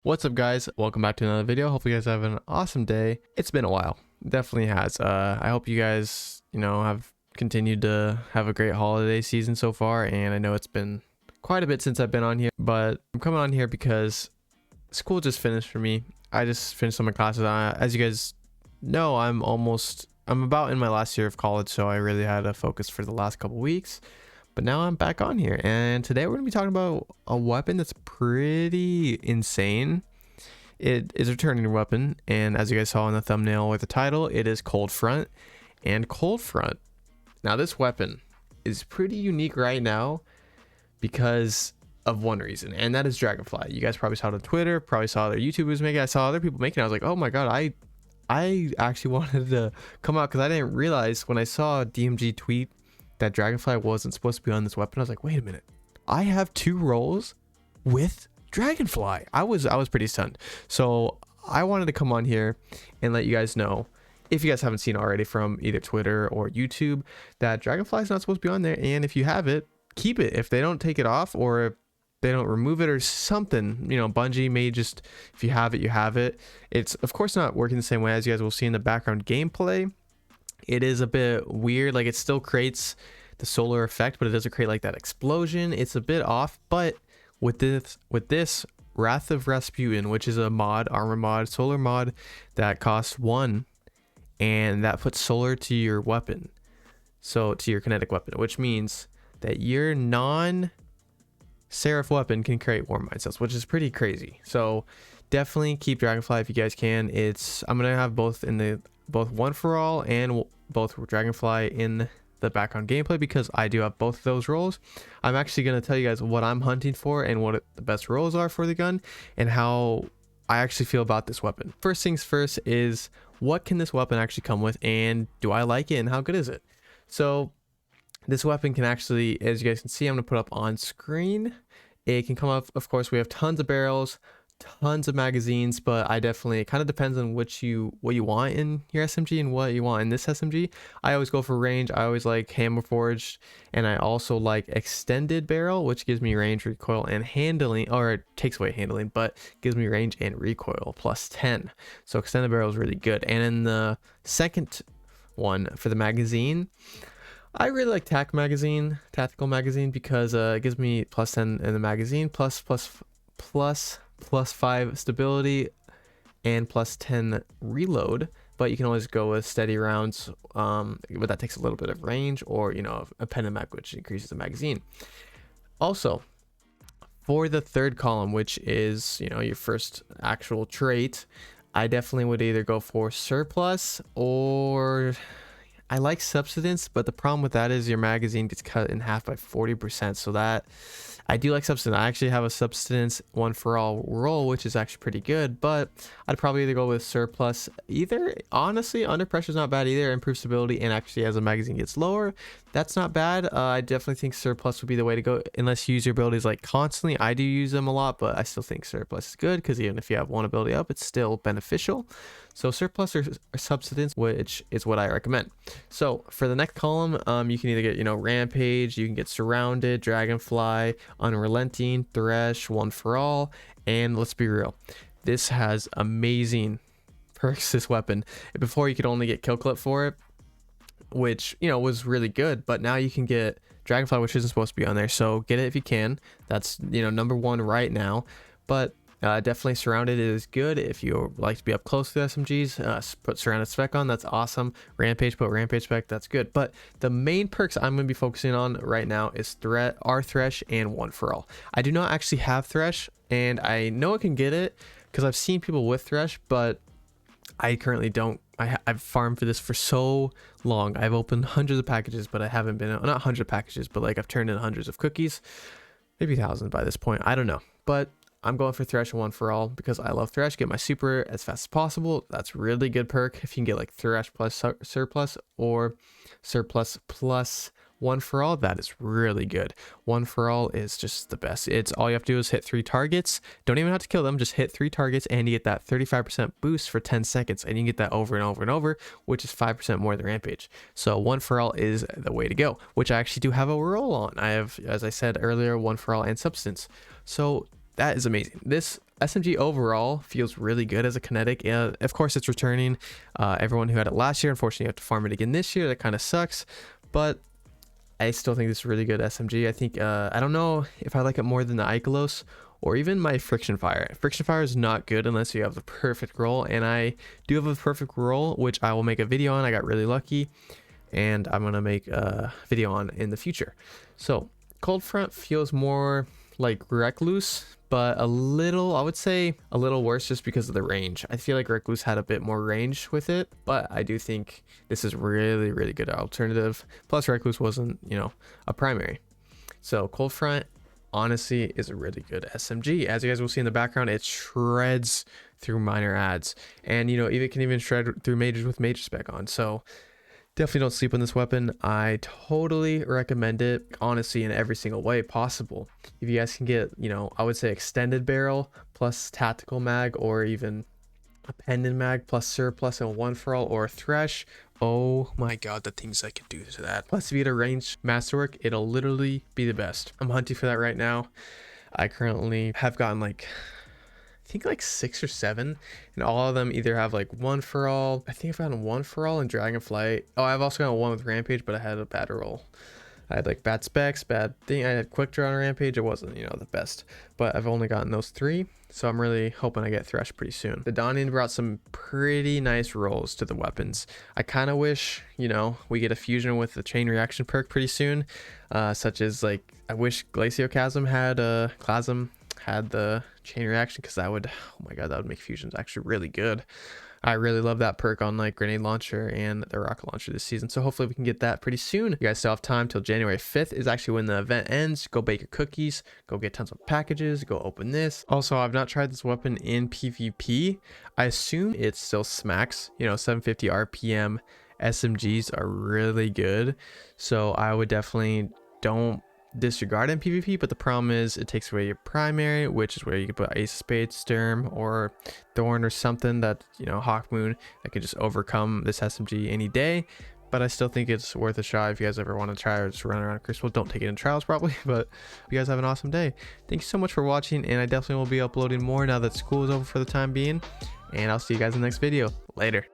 What's up, guys? Welcome back to another video. Hopefully you guys have an awesome day. It's been a while. Definitely has. I hope you guys, have continued to have a great holiday season so far, and I know it's been quite a bit since I've been on here, but I'm coming on here because school just finished for me. I just finished some of my classes. As you guys know, I'm about in my last year of college, so I really had a focus for the last couple weeks. But now I'm back on here, and today we're going to be talking about a weapon that's pretty insane. It is a returning weapon, and as you guys saw in the thumbnail with the title, it is Cold Front. And Cold Front, now this weapon is pretty unique right now because of one reason, and that is Dragonfly. You guys probably saw it on Twitter, probably saw other YouTubers make it. I saw other people making it. I was like, oh my god, I actually wanted to come out because I didn't realize when I saw DMG tweet that Dragonfly wasn't supposed to be on this weapon. I was like, wait a minute, I have 2 rolls with Dragonfly. I was pretty stunned. So I wanted to come on here and let you guys know, if you guys haven't seen already from either Twitter or YouTube, that Dragonfly is not supposed to be on there. And if you have it, keep it. If they don't take it off, or if they don't remove it or something, Bungie may just, if you have it, you have it. It's of course not working the same way, as you guys will see in the background gameplay. It is a bit weird. Like, it still creates the solar effect, but it doesn't create like that explosion. It's a bit off. But with this Wrath of Rasputin, which is a mod, armor mod, solar mod that costs 1, and that puts solar to your weapon, so to your kinetic weapon, which means that your non-seraph weapon can create warm mind cells, which is pretty crazy. So definitely keep Dragonfly if you guys can. I'm gonna have both one for all and both Dragonfly in the background gameplay, because I do have both of those roles. I'm actually going to tell you guys what I'm hunting for and what the best roles are for the gun, and how I actually feel about this weapon. First things first is, what can this weapon actually come with, and do I like it, and how good is it? So this weapon can actually, as you guys can see, I'm going to put up on screen. It can come up, of course, we have tons of barrels, tons of magazines, but it kind of depends on what you want in your SMG and what you want in this SMG. I always go for range. I always like hammer forged, and I also like extended barrel, which gives me range, recoil, and handling, or it takes away handling, but gives me range and recoil plus 10. So extended barrel is really good. And in the second one for the magazine, I really like tactical magazine, because it gives me plus 10 in the magazine, plus 5 stability and plus 10 reload. But you can always go with steady rounds, but that takes a little bit of range, or a pen and mag, which increases the magazine. Also, for the third column, which is your first actual trait, I definitely would either go for surplus, or I like substance, but the problem with that is your magazine gets cut in half by 40%. So that, I do like substance. I actually have a substance one for all roll, which is actually pretty good, but I'd probably either go with surplus. Either, honestly, under pressure is not bad either. Improves stability, and actually as the magazine gets lower, that's not bad. I definitely think surplus would be the way to go, unless you use your abilities like constantly. I do use them a lot, but I still think surplus is good, because even if you have one ability up, it's still beneficial. So surplus or substance, which is what I recommend. So for the next column, you can either get rampage, you can get surrounded, dragonfly, unrelenting, thresh, one for all, and let's be real, this has amazing perks, this weapon. Before, you could only get kill clip for it, which was really good, but now you can get dragonfly, which isn't supposed to be on there. So get it if you can. That's number 1 right now. But definitely surrounded is good if you like to be up close to the SMGs. Put surrounded spec on, that's awesome. Rampage, put rampage spec, that's good. But the main perks I'm going to be focusing on right now is thresh and one for all. I do not actually have thresh, and I know I can get it because I've seen people with thresh, but I currently don't. I've farmed for this for so long. I've opened hundreds of packages, but I haven't been, not 100 packages, but like I've turned in hundreds of cookies, maybe thousands by this point. I don't know, but I'm going for thresh and one for all because I love thresh. Get my super as fast as possible. That's really good perk. If you can get like thresh plus surplus, or surplus plus one for all, that is really good. One for all is just the best. It's all you have to do is hit 3 targets. Don't even have to kill them, just hit 3 targets, and you get that 35% boost for 10 seconds, and you can get that over and over and over, which is 5% more than rampage. So one for all is the way to go, which I actually do have a roll on. I have, as I said earlier, one for all and substance. So that is amazing. This SMG overall feels really good as a kinetic. Of course, it's returning. Everyone who had it last year, unfortunately, you have to farm it again this year. That kind of sucks, but I still think this is really good SMG. I think I don't know if I like it more than the Ikelos or even my Friction Fire. Friction Fire is not good unless you have the perfect roll, and I do have a perfect roll, which I will make a video on. I got really lucky, and I'm gonna make a video on in the future. So Cold Front feels more like Recluse, but a little, I would say a little worse just because of the range. I feel like Recluse had a bit more range with it, but I do think this is really, really good alternative. Plus Recluse wasn't, you know, a primary. So Cold Front honestly is a really good SMG. As you guys will see in the background, it shreds through minor ads, and you know, it can even shred through mages with major spec on. So definitely don't sleep on this weapon. I totally recommend it, honestly, in every single way possible. If you guys can get, you know, I would say extended barrel plus tactical mag, or even a pendant mag plus surplus and one for all, or a thresh. Oh my god, the things I could do to that. Plus if you get a ranged masterwork, it'll literally be the best. I'm hunting for that right now. I currently have gotten like, I think like 6 or 7, and all of them either have like one for all. I think I've gotten one for all in Dragonflight. Oh, I've also got one with Rampage, but I had a bad roll. I had like bad specs, bad thing. I had quick draw on Rampage. It wasn't, you know, the best, but I've only gotten those 3. So I'm really hoping I get Thresh pretty soon. The Dawning brought some pretty nice rolls to the weapons. I kind of wish, you know, we get a fusion with the chain reaction perk pretty soon, such as like, I wish Glacioclasm had the chain reaction, because that would, oh my god, that would make fusions actually really good. I really love that perk on like grenade launcher and the rocket launcher this season, so hopefully we can get that pretty soon. You guys still have time till January 5th is actually when the event ends. Go bake your cookies, go get tons of packages, go open this. Also, I've not tried this weapon in PvP. I assume it still smacks, you know, 750 RPM SMGs are really good, so I would definitely don't disregard in PvP, but the problem is it takes away your primary, which is where you can put Ace of Spades, Sturm, or Thorn, or something that, you know, Hawk Moon that could just overcome this SMG any day. But I still think it's worth a shot if you guys ever want to try or just run around a Crucible. Don't take it in trials probably, but you guys have an awesome day. Thank you so much for watching, and I definitely will be uploading more now that school is over for the time being, and I'll see you guys in the next video. Later.